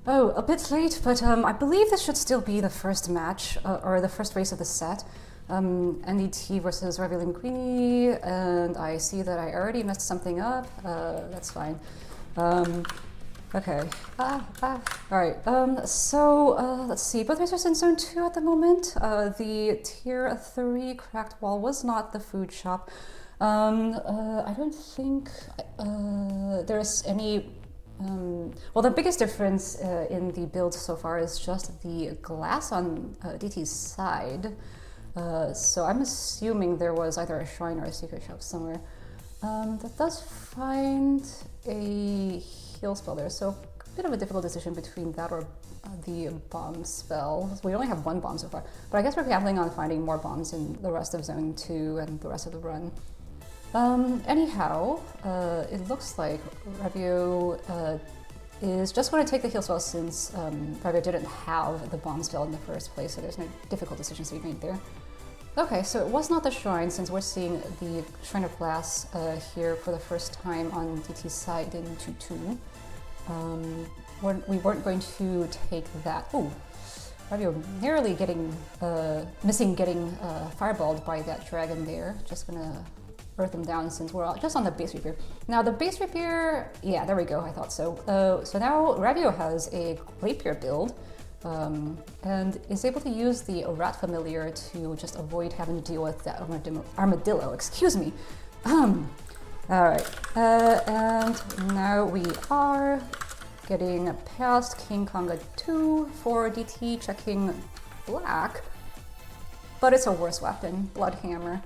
Oh, a bit late, but I believe this should still be the first match, or the first race of the set. NDT versus raviolinguini, and I see that I already messed something up. That's fine. Okay. Alright, let's see. Both racers in zone 2 at the moment. The tier 3 cracked wall was not the food shop. I don't think there's any well, the biggest difference in the build so far is just the glass on DT's side. So I'm assuming there was either a shrine or a secret shop somewhere. That does find a heal spell there, so a bit of a difficult decision between that or the bomb spell. We only have one bomb so far, but I guess we're gambling on finding more bombs in the rest of Zone 2 and the rest of the run. Anyhow, it looks like Ravio is just going to take the heal spell since Ravio didn't have the bomb spell in the first place, so there's no difficult decisions to be made there. Okay, so it was not the shrine, since we're seeing the Shrine of Glass here for the first time on DT's side in 2-2. We weren't going to take that. Ooh, Ravio narrowly missing getting fireballed by that dragon there. Just gonna earth them down since we're just on the base rapier. Now the base rapier, yeah, there we go, I thought so. So now Ravio has a rapier build and is able to use the rat familiar to just avoid having to deal with that armadillo, excuse me. Alright, and now we are getting past King Konga 2 for DT, checking black, but it's a worse weapon, Blood Hammer.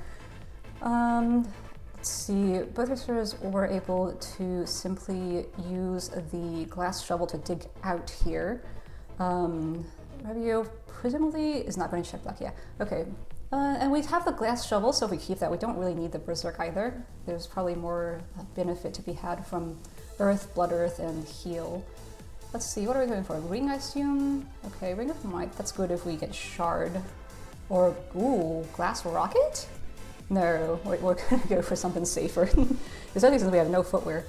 Let's see, both racers were able to simply use the glass shovel to dig out here. Ravio presumably is not going to check black, yeah, okay. And we have the glass shovel, so if we keep that, we don't really need the berserk either. There's probably more benefit to be had from earth, blood earth, and heal. Let's see, what are we going for? Ring, I assume? Okay, Ring of Might, that's good if we get shard. Or, ooh, glass rocket? No, we're gonna go for something safer. Especially since we have no footwear.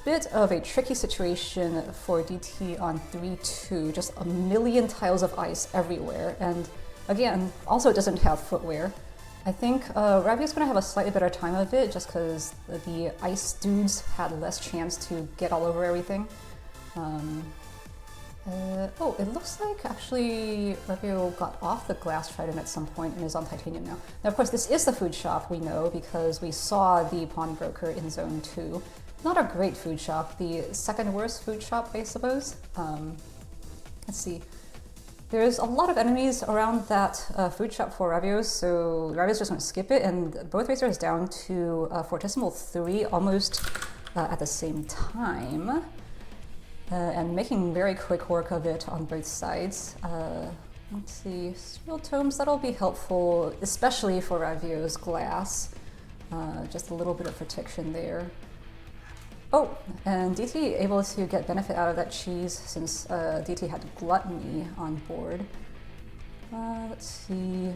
Bit of a tricky situation for DT on 3-2. Just a million tiles of ice everywhere. And again, also doesn't have footwear. I think Ravio's gonna have a slightly better time of it just because the ice dudes had less chance to get all over everything. Oh, it looks like actually Ravio got off the glass trident at some point and is on titanium now. Now, of course, this is the food shop, we know, because we saw the pawnbroker in Zone 2. Not a great food shop, the second worst food shop, I suppose. Let's see. There's a lot of enemies around that food shop for Ravio, so Ravio's just going to skip it, and both racers down to Fortissimo 3 almost at the same time. And making very quick work of it on both sides. Let's see, Steel Tomes, that'll be helpful, especially for Ravio's glass. Just a little bit of protection there. Oh, and DT able to get benefit out of that cheese since DT had Gluttony on board. Let's see.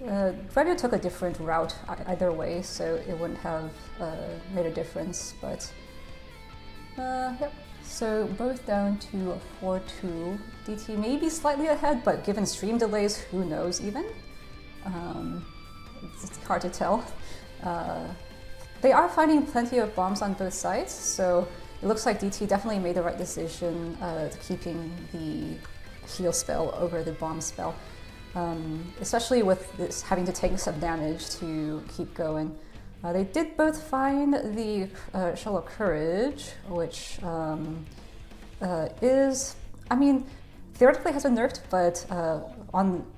Ravio took a different route either way, so it wouldn't have made a difference, but yep. So both down to 4-2. DT may be slightly ahead, but given stream delays, who knows even? It's hard to tell. They are finding plenty of bombs on both sides, so it looks like DT definitely made the right decision keeping the heal spell over the bomb spell. Especially with this having to take some damage to keep going. They did both find the Shell of Courage, which is, I mean, theoretically has been nerfed, but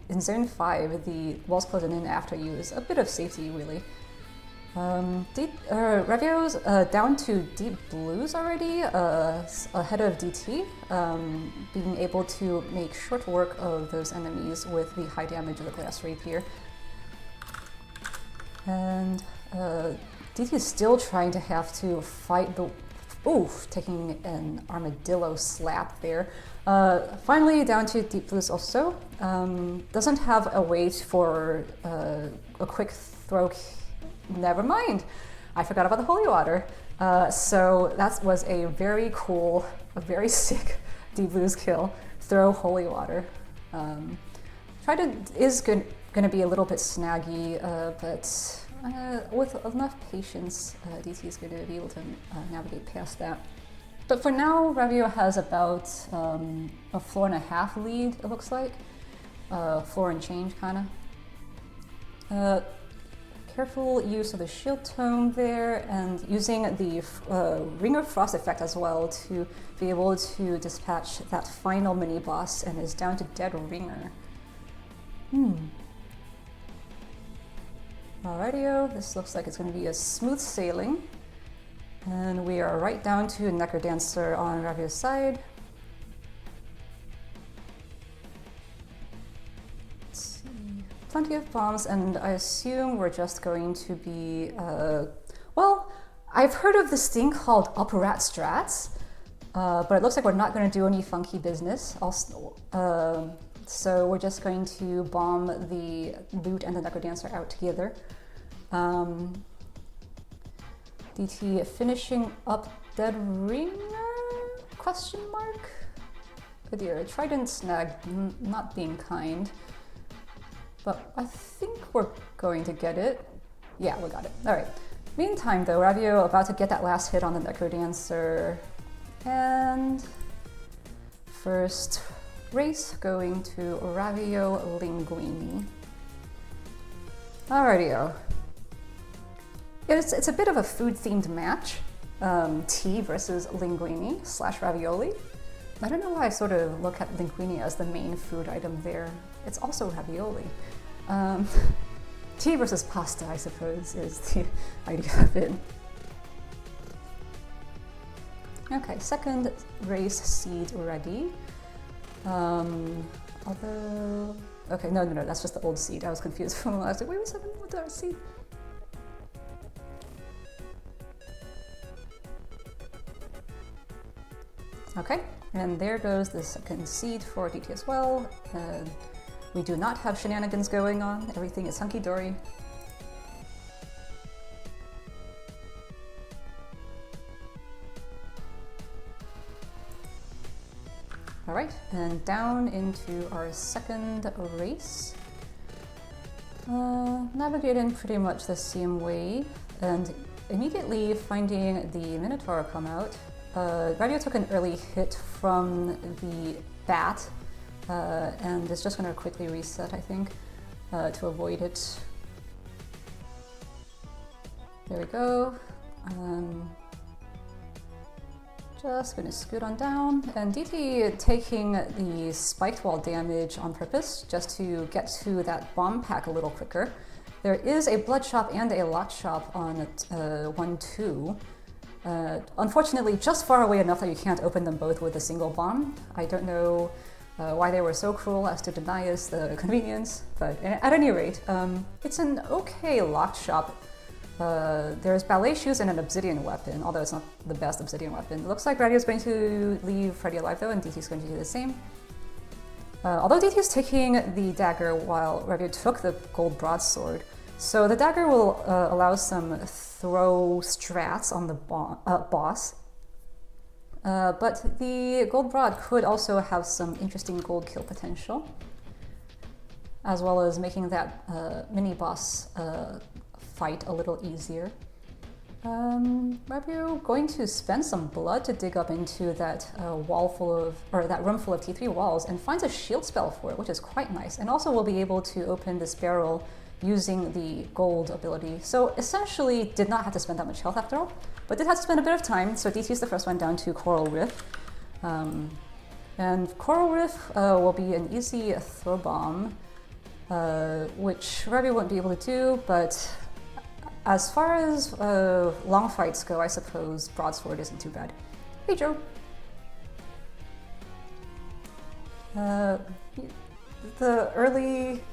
in Zone 5, the walls closing in after you is a bit of safety, really. Ravio's down to deep blues already, ahead of DT, being able to make short work of those enemies with the high damage of the glass rapier. And DT is still trying to have to fight the... Oof, taking an armadillo slap there. Finally down to deep blues also. Doesn't have a wait for a quick throw. Never mind. I forgot about the holy water. So that was a very cool, a very sick deep blues kill. Throw holy water. Trident is going to be a little bit snaggy, but with enough patience, DT is going to be able to navigate past that. But for now, Ravio has about a floor and a half lead, it looks like. Floor and change, kind of. Careful use of the shield tome there, and using the Ring of Frost effect as well to be able to dispatch that final mini-boss, and is down to dead Ringer. Alrighty-o, this looks like it's going to be a smooth sailing. And we are right down to Necrodancer on Ravio's side. Let's see. Plenty of bombs, and I assume we're just going to be, well, I've heard of this thing called upper rat strats, but it looks like we're not going to do any funky business. So we're just going to bomb the loot and the Necrodancer out together. DT finishing up dead Ringer? Question mark? Oh dear, Trident snag, not being kind. But I think we're going to get it. Yeah, we got it. Alright. Meantime though, Ravio about to get that last hit on the Necrodancer. And first race going to raviolinguini. Alrighty-o. It's a bit of a food-themed match. Tea versus linguini / ravioli. I don't know why I sort of look at linguini as the main food item there. It's also ravioli. Tea versus pasta, I suppose, is the idea of it. Okay, second race seed ready. Although... Okay, no, that's just the old seed. I was confused for a moment. I was like, wait a second, what's that seed? Okay, and there goes the second seed for DT as well. We do not have shenanigans going on. Everything is hunky-dory. Alright, and down into our second race. Navigating pretty much the same way, and immediately finding the Minotaur come out. Ravio took an early hit from the bat, and is just going to quickly reset, I think, to avoid it. There we go. Just going to scoot on down, and DT taking the spiked wall damage on purpose, just to get to that bomb pack a little quicker. There is a blood shop and a lot shop on 1-2. Unfortunately, just far away enough that you can't open them both with a single bomb. I don't know why they were so cruel as to deny us the convenience, but at any rate, it's an okay locked shop. There's ballet shoes and an obsidian weapon, although it's not the best obsidian weapon. It looks like Radio's going to leave Freddy alive though, and DT's going to do the same. Although DT's taking the dagger while Radio took the gold broadsword, so the dagger will allow some throw strats on the boss. But the gold broad could also have some interesting gold kill potential, as well as making that mini-boss fight a little easier. Ravio going to spend some blood to dig up into that that room full of T3 walls, and finds a shield spell for it, which is quite nice. And also will be able to open this barrel using the gold ability. So essentially did not have to spend that much health after all, but did have to spend a bit of time. So DT is the first one down to Coral Riff. And Coral Riff will be an easy throw bomb, which Ravio won't be able to do, but as far as long fights go, I suppose broadsword isn't too bad. Hey Joe! The early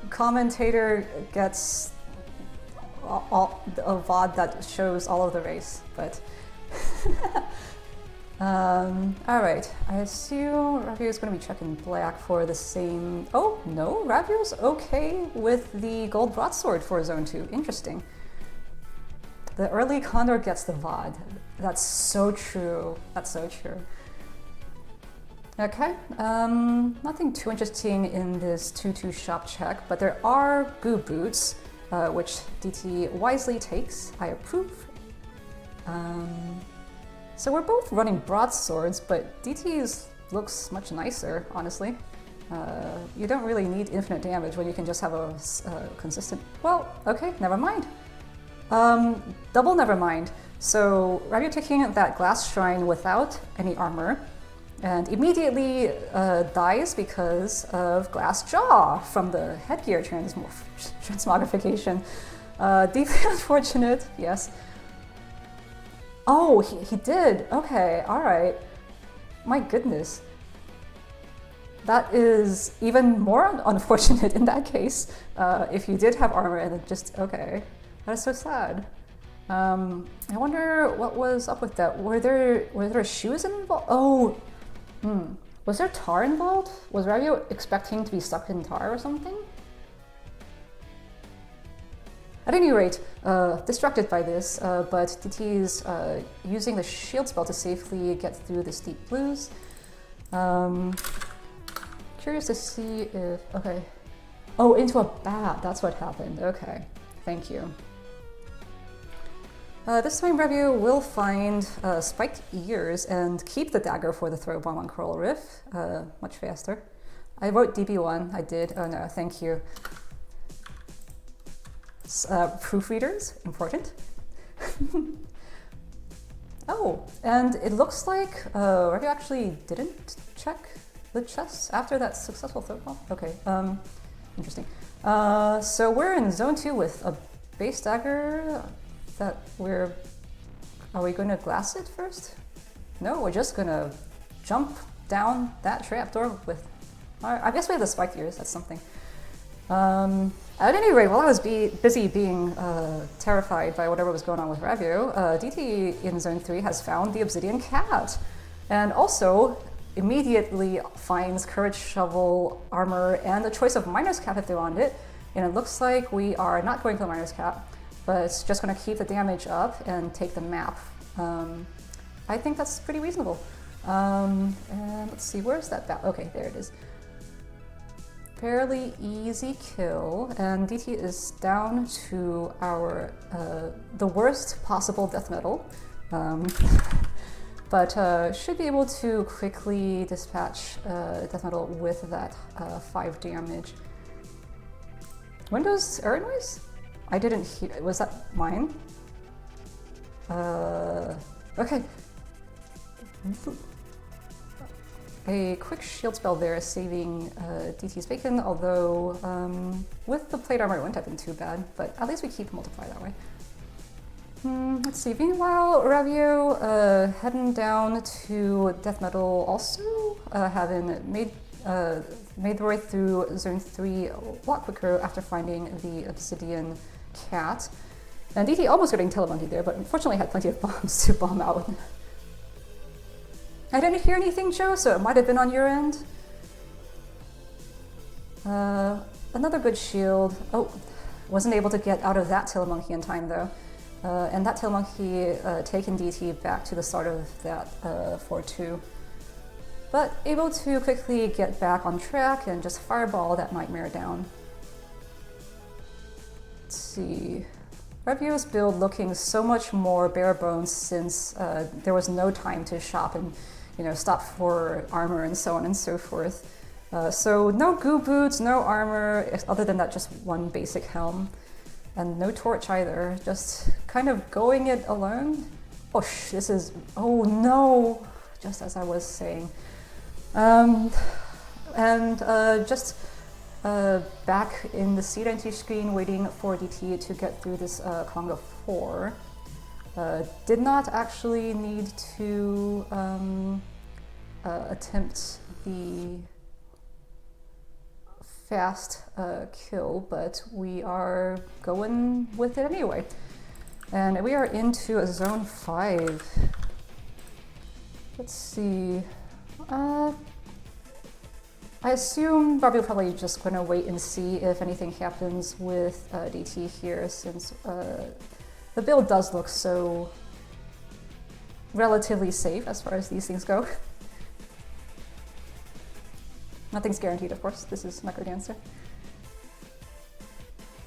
commentator gets a VOD that shows all of the race, but alright, I assume Ravio is going to be checking black for the same... Oh, no, Ravio's okay with the gold broadsword for Zone 2. Interesting. The early CoNDOR gets the VOD. That's so true. That's so true. Okay, nothing too interesting in this 2-2 shop check, but there are goo boots, which DT wisely takes. I approve. So we're both running broadswords, but DT's looks much nicer, honestly. You don't really need infinite damage when you can just have a consistent... Well, okay, never mind. Double never mind. So Ravio taking that glass shrine without any armor, and immediately dies because of glass jaw from the headgear transmogrification. Deeply unfortunate, yes. Oh, he did. Okay, all right. My goodness. That is even more unfortunate in that case. If you did have armor and it just, okay. That is so sad. I wonder what was up with that. Were there shoes involved? Oh, was there tar involved? Was Ravio expecting to be stuck in tar or something? At any rate, distracted by this, but DT's using the shield spell to safely get through the steep blues. Curious to see if, okay. Oh, into a bat, that's what happened. Okay, thank you. This time Ravio will find spiked ears and keep the dagger for the throw bomb on Coral Riff, much faster. I wrote DB1, I did, oh no, thank you. Proofreaders, important. Oh, and it looks like Ravio actually didn't check the chests after that successful throw bomb. Okay, interesting. So we're in zone 2 with a base dagger that are we going to glass it first? No, we're just gonna jump down that trapdoor with, I guess we have the spiked ears, that's something. At any rate, while I was busy being terrified by whatever was going on with Ravio, DT in zone 3 has found the obsidian cat, and also immediately finds courage shovel, armor, and a choice of miner's cap if they want it, and it looks like we are not going for the miner's cap, but it's just going to keep the damage up and take the map. I think that's pretty reasonable. And let's see, where's that bat? Okay, there it is. Fairly easy kill, and DT is down to our the worst possible death metal, but should be able to quickly dispatch death metal with that 5 damage. Windows error noise? I didn't hear. Was that mine? Okay. A quick shield spell there saving DT's bacon, although with the plate armor it wouldn't have been too bad, but at least we keep multiply that way. Let's see, meanwhile Ravio heading down to death metal, also having made their way through zone 3 a lot quicker after finding the obsidian cat. And DT almost getting telemonkey there, but unfortunately had plenty of bombs to bomb out. I didn't hear anything, Joe, so it might have been on your end. Another good shield. Oh, wasn't able to get out of that telemonkey in time though. And that telemonkey taking DT back to the start of that 4-2. But able to quickly get back on track and just fireball that nightmare down. Let's see. Ravio's build looking so much more bare bones since there was no time to shop and stop for armor and so on and so forth. So no goo boots, no armor, other than that just one basic helm. And no torch either, just kind of going it alone. Oh, this is, oh no, just as I was saying. Just back in the seat entry screen waiting for DT to get through this Conga 4. Did not actually need to attempt the fast kill, but we are going with it anyway. And we are into a zone 5. Let's see. I assume Barbie will probably just going to wait and see if anything happens with DT here, since The build does look so relatively safe as far as these things go. Nothing's guaranteed, of course. This is Necrodancer.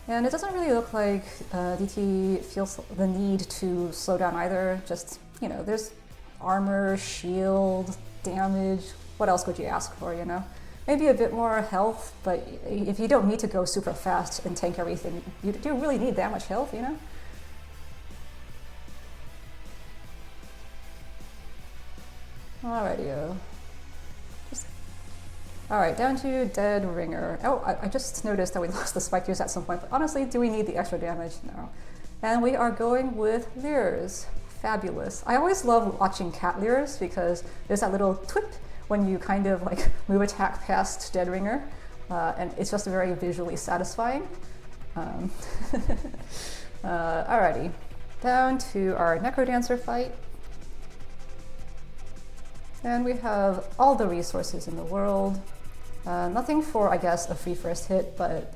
And it doesn't really look like DT feels the need to slow down either. Just, you know, there's armor, shield, damage. What else would you ask for, you know? Maybe a bit more health, but if you don't need to go super fast and tank everything, you do really need that much health, you know? Alrighty. Alright, down to Dead Ringer. Oh, I just noticed that we lost the spike use at some point, but honestly, do we need the extra damage? No. And we are going with Leers. Fabulous. I always love watching cat Leers because there's that little twip when you kind of like move attack past Dead Ringer, and it's just very visually satisfying. Alrighty, down to our Necrodancer fight. And we have all the resources in the world. Nothing for, I guess, a free first hit, but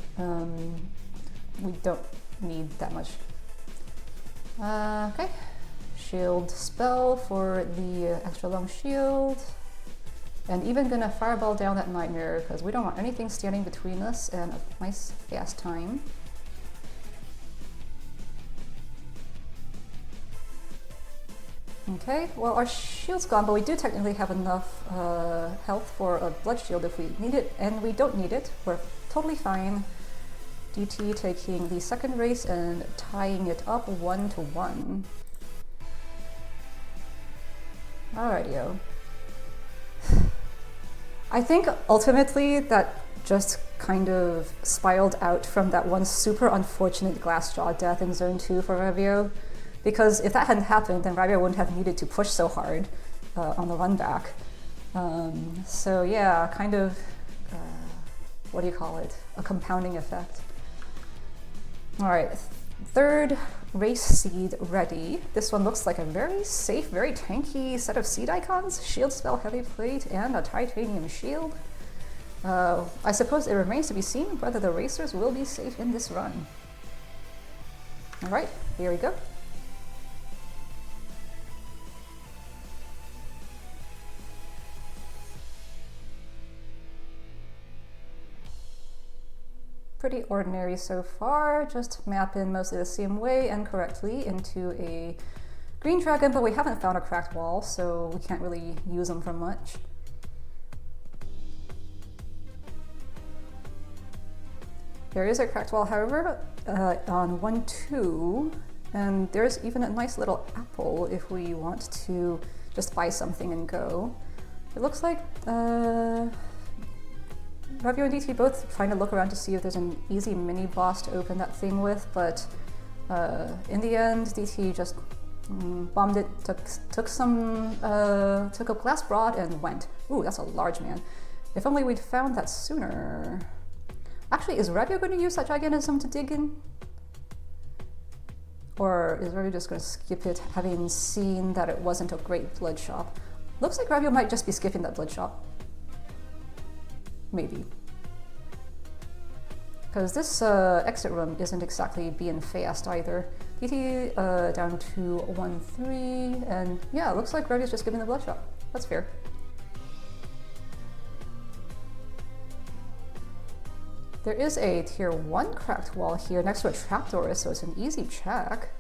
we don't need that much. Okay, shield spell for the extra long shield. And even gonna fireball down that nightmare because we don't want anything standing between us and a nice fast time. Okay, well our shield's gone, but we do technically have enough health for a blood shield if we need it, and we don't need it. We're totally fine. DT taking the second race and tying it up 1-1. Alrighty-o. I think ultimately that just kind of spiraled out from that one super unfortunate Glassjaw death in Zone 2 for Ravio. Because if that hadn't happened, then Ravio wouldn't have needed to push so hard on the run back. So yeah, kind of, what do you call it? A compounding effect. Alright, third race seed ready. This one looks like a very safe, very tanky set of seed icons. Shield spell, heavy plate, and a titanium shield. I suppose it remains to be seen whether the racers will be safe in this run. Alright, here we go. Pretty ordinary so far, just map in mostly the same way and correctly into a green dragon, but we haven't found a cracked wall, so we can't really use them for much. There is a cracked wall, however, on 1-2, and there's even a nice little apple if we want to just buy something and go. It looks like Ravio and DT both trying to look around to see if there's an easy mini boss to open that thing with, but in the end, DT just bombed it, took a glass rod and went. Ooh, that's a large man. If only we'd found that sooner. Actually, is Ravio going to use that gigantism to dig in? Or is Ravio just going to skip it, having seen that it wasn't a great blood shop? Looks like Ravio might just be skipping that blood shop. Maybe. Because this exit room isn't exactly being fast either. DT down to 1-3, and yeah, it looks like Ravio's just giving the blood shot. That's fair. There is a tier 1 cracked wall here next to a trapdoor, so it's an easy check.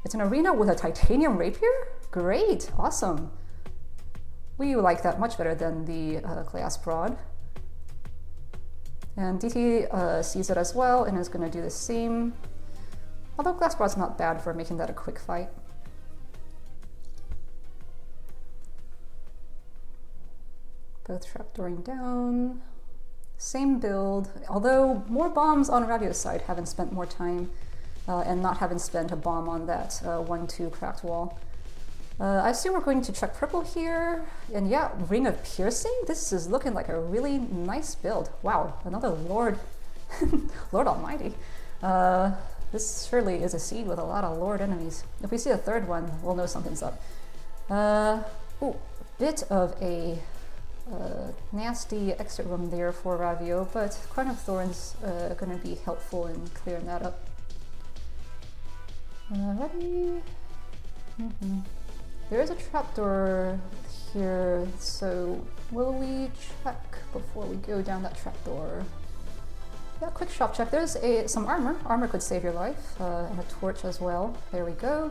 It's an arena with a titanium rapier? Great, awesome. We like that much better than the glass prod. And DT sees it as well and is going to do the same. Although glass prod's not bad for making that a quick fight. Both trapdooring down. Same build, although more bombs on Ravio's side, having spent more time and not having spent a bomb on that 1-2 cracked wall. I assume we're going to check purple here, and yeah, Ring of Piercing? This is looking like a really nice build. Wow, another Lord, Lord Almighty. This surely is a seed with a lot of Lord enemies. If we see a third one, we'll know something's up. Ooh, bit of a nasty exit room there for Ravio, but Crown of Thorns going to be helpful in clearing that up. Ready? There is a trapdoor here, so will we check before we go down that trapdoor? Yeah, quick shop check. There's some armor. Armor could save your life, and a torch as well. There we go.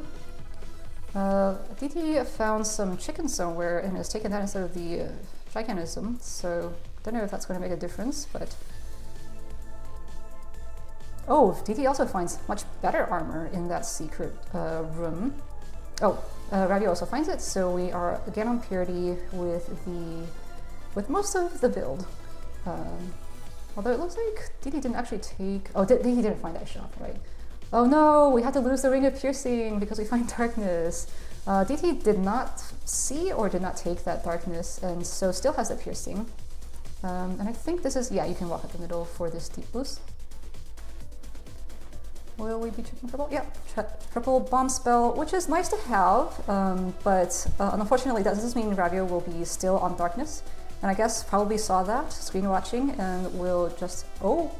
DT found some chicken somewhere and has taken that instead of the gigantism, so don't know if that's going to make a difference, but... Oh, DT also finds much better armor in that secret room. Oh, Ravio also finds it, so we are again on parity with most of the build. Although it looks like DT didn't actually take... Oh, DT didn't find that shop, right? Oh no, we had to lose the Ring of Piercing because we find darkness. DT did not see or did not take that darkness, and so still has the piercing. And I think this is... Yeah, you can walk up the middle for this deep boost. Will we be checking triple? Yeah, triple bomb spell, which is nice to have, but unfortunately that doesn't mean Ravio will be still on darkness. And I guess probably saw that, screen watching, and will just... Oh!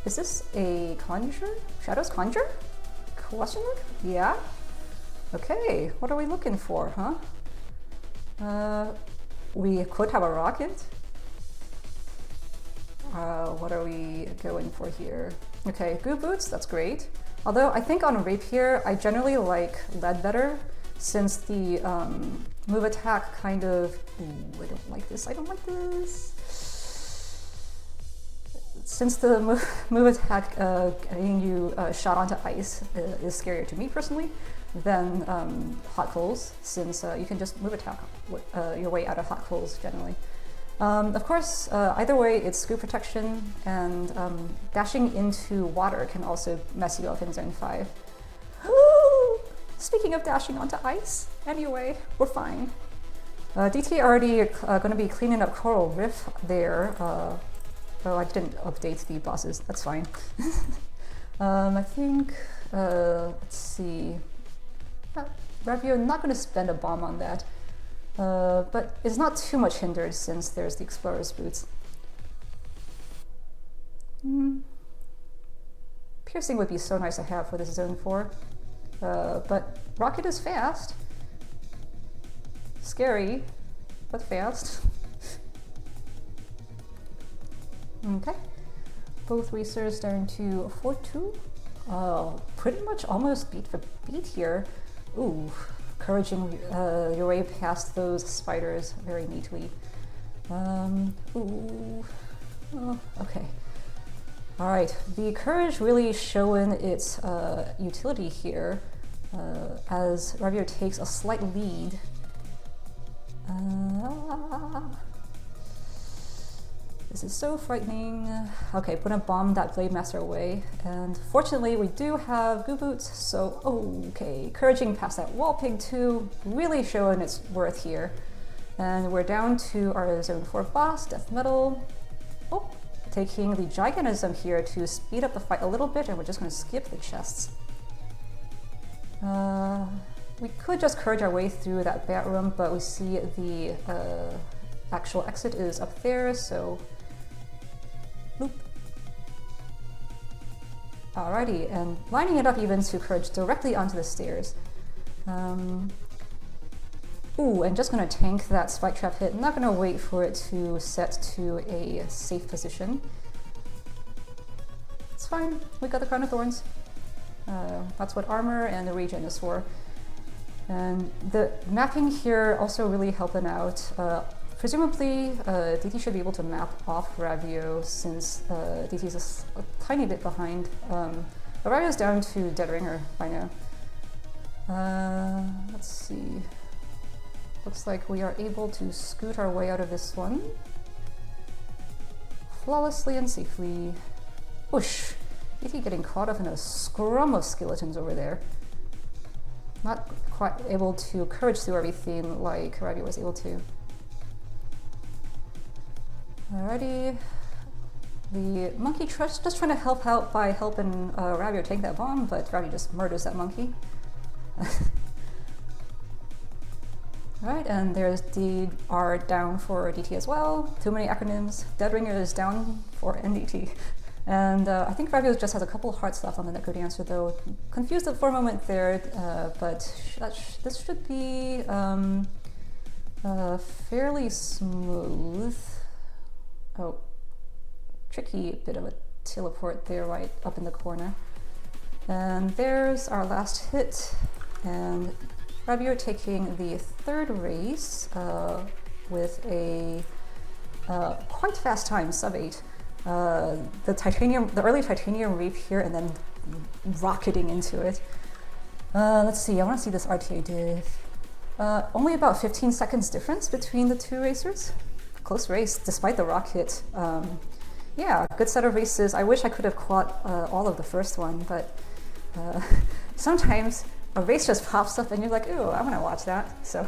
Is this a conjure? Shadows conjure? Question mark? Yeah? Okay, what are we looking for, huh? We could have a rocket. What are we going for here? Okay, goo boots, that's great. Although I think on rapier, I generally like lead better, since the move attack kind of... Ooh, I don't like this, I don't like this. Since the move attack getting you shot onto ice is scarier to me personally than hot coals, since you can just move attack your way out of hot coals generally. Of course, either way, it's screw protection, and dashing into water can also mess you up in Zone 5. Speaking of dashing onto ice, anyway, we're fine. DT already going to be cleaning up Coral Rift there. Oh, I didn't update the bosses, that's fine. I think, let's see. Ravio, not going to spend a bomb on that. But it's not too much hindered since there's the Explorer's Boots. Piercing would be so nice to have for this Zone 4. But Rocket is fast. Scary, but fast. Okay. Both racers down to 4-2. Pretty much almost beat for beat here. Ooh. Encouraging your way past those spiders very neatly. Ooh. Oh, okay. Alright, the courage really showing its utility here as Ravio takes a slight lead. This is so frightening. Okay, put a bomb that Blade Master away. And fortunately, we do have Goo Boots, so okay. Encouraging past that Wall Pig too, really showing its worth here. And we're down to our Zone 4 boss, Death Metal. Oh, taking the Gigantism here to speed up the fight a little bit, and we're just going to skip the chests. We could just courage our way through that bat room, but we see the actual exit is up there, so... Boop. Alrighty, and lining it up even to courage directly onto the stairs. Ooh, and just gonna tank that spike trap hit. Not gonna wait for it to set to a safe position. It's fine, we got the Crown of Thorns. That's what armor and the regen is for. And the mapping here also really helping out. Presumably, DT should be able to map off Ravio since DT is a tiny bit behind. But Ravio's down to Dead Ringer by now. Let's see. Looks like we are able to scoot our way out of this one. Flawlessly and safely. Whoosh! DT getting caught up in a scrum of skeletons over there. Not quite able to courage through everything like Ravio was able to. Alrighty, the monkey just trying to help out by helping Ravio take that bomb, but Ravio just murders that monkey. Alright, and there's DR down for DT as well. Too many acronyms. Dead Ringer is down for NDT. And I think Ravio just has a couple of hearts left on the Neko Dancer, though. Confused for a moment there, but this should be fairly smooth. Oh, tricky bit of a teleport there right up in the corner. And there's our last hit. And Ravio taking the third race with a quite fast time, sub-8. The early titanium reap here and then rocketing into it. Let's see, I want to see this RTA diff. Only about 15 seconds difference between the two racers. Close race, despite the rock hit. Yeah, good set of races. I wish I could have caught all of the first one, but sometimes a race just pops up and you're like, ooh, I want to watch that. So